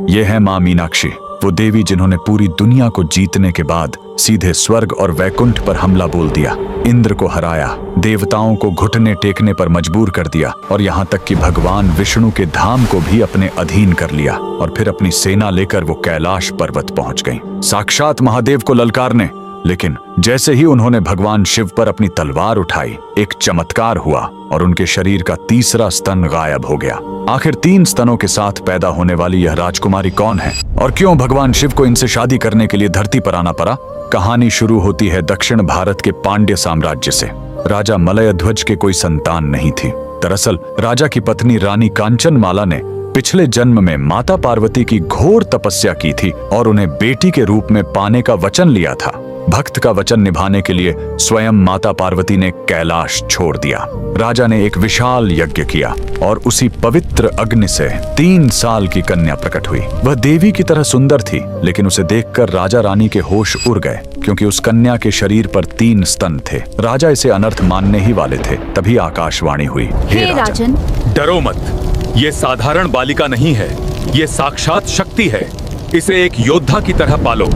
ये है माँ मीनाक्षी, वो देवी जिन्होंने पूरी दुनिया को जीतने के बाद सीधे स्वर्ग और वैकुंठ पर हमला बोल दिया, इंद्र को हराया, देवताओं को घुटने टेकने पर मजबूर कर दिया और यहाँ तक कि भगवान विष्णु के धाम को भी अपने अधीन कर लिया और फिर अपनी सेना लेकर वो कैलाश पर्वत पहुंच गई, साक्षात महादेव को ललकारने। लेकिन जैसे ही उन्होंने भगवान शिव पर अपनी तलवार उठाई, एक चमत्कार हुआ और उनके शरीर का तीसरा स्तन गायब हो गया। आखिर 3 स्तनों के साथ पैदा होने वाली यह राजकुमारी कौन है और क्यों भगवान शिव को इनसे शादी करने के लिए धरती पर आना पड़ा? कहानी शुरू होती है दक्षिण भारत के पांड्य साम्राज्य से। राजा मलयध्वज के कोई संतान नहीं थी। दरअसल राजा की पत्नी रानी कांचनमाला ने पिछले जन्म में माता पार्वती की घोर तपस्या की थी और उन्हें बेटी के रूप में पाने का वचन लिया था। भक्त का वचन निभाने के लिए स्वयं माता पार्वती ने कैलाश छोड़ दिया। राजा ने एक विशाल यज्ञ किया और उसी पवित्र अग्नि से 3 साल की कन्या प्रकट हुई। वह देवी की तरह सुंदर थी, लेकिन उसे देखकर राजा रानी के होश उड़ गए, क्योंकि उस कन्या के शरीर पर 3 स्तन थे। राजा इसे अनर्थ मानने ही वाले थे, तभी आकाशवाणी हुई, हे राजन, डरो मत, ये साधारण बालिका नहीं है, ये साक्षात शक्ति है। इसे एक योद्धा की तरह पालो।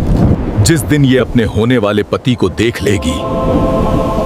जिस दिन ये अपने होने वाले पति को देख लेगी,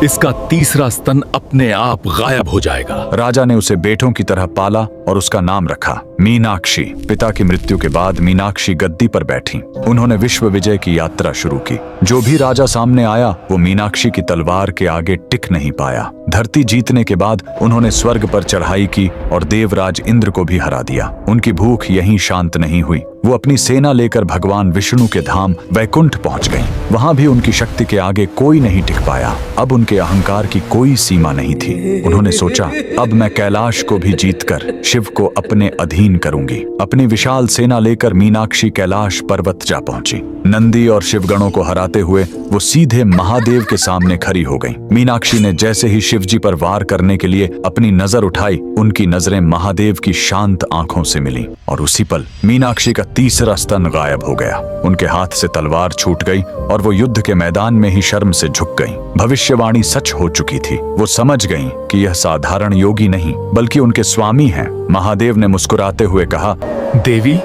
इसका तीसरा स्तन अपने आप गायब हो जाएगा। राजा ने उसे बेटों की तरह पाला और उसका नाम रखा मीनाक्षी। पिता की मृत्यु के बाद मीनाक्षी गद्दी पर बैठी। उन्होंने विश्व विजय की यात्रा शुरू की। जो भी राजा सामने आया वो मीनाक्षी की तलवार के आगे टिक नहीं पाया। धरती जीतने के बाद उन्होंने स्वर्ग पर चढ़ाई की और देवराज इंद्र को भी हरा दिया। उनकी भूख यहीं शांत नहीं हुई। वो अपनी सेना लेकर भगवान विष्णु के धाम वैकुंठ पहुंच गईं। वहां भी उनकी शक्ति के आगे कोई नहीं टिक पाया। अब उनके अहंकार की कोई सीमा नहीं थी। उन्होंने सोचा, अब मैं कैलाश को भी जीतकर शिव को अपने अधीन करूंगी। अपनी विशाल सेना लेकर मीनाक्षी कैलाश पर्वत जा पहुंची। नंदी और शिवगणों को हराते हुए वो सीधे महादेव के सामने खड़ी हो गईं। मीनाक्षी ने जैसे ही शिवजी पर वार करने के लिए अपनी नजर उठाई, उनकी नजरें महादेव की शांत आंखों से मिली और उसी पल मीनाक्षी का तीसरा स्तन गायब हो गया। उनके हाथ से तलवार छूट गई और वो युद्ध के मैदान में ही शर्म से झुक गईं। भविष्यवाणी सच हो चुकी थी। वो समझ गईं कि यह साधारण योगी नहीं बल्कि उनके स्वामी हैं। महादेव ने मुस्कुराते हुए कहा, देवी,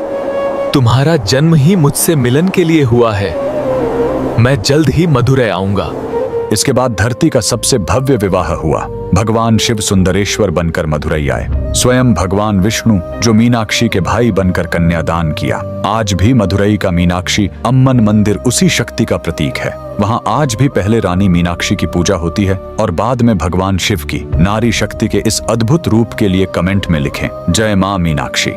तुम्हारा जन्म ही मुझसे मिलन के लिए हुआ है। मैं जल्द ही मधुरै आऊंगा। इसके बाद धरती का सबसे भव्य विवाह हुआ। भगवान शिव सुंदरेश्वर बनकर मधुरै आए। स्वयं भगवान विष्णु जो मीनाक्षी के भाई बनकर कन्यादान किया। आज भी मधुरै का मीनाक्षी अम्मन मंदिर उसी शक्ति का प्रतीक है। वहाँ आज भी पहले रानी मीनाक्षी की पूजा होती है और बाद में भगवान शिव की। नारी शक्ति के इस अद्भुत रूप के लिए कमेंट में लिखें, जय मां मीनाक्षी।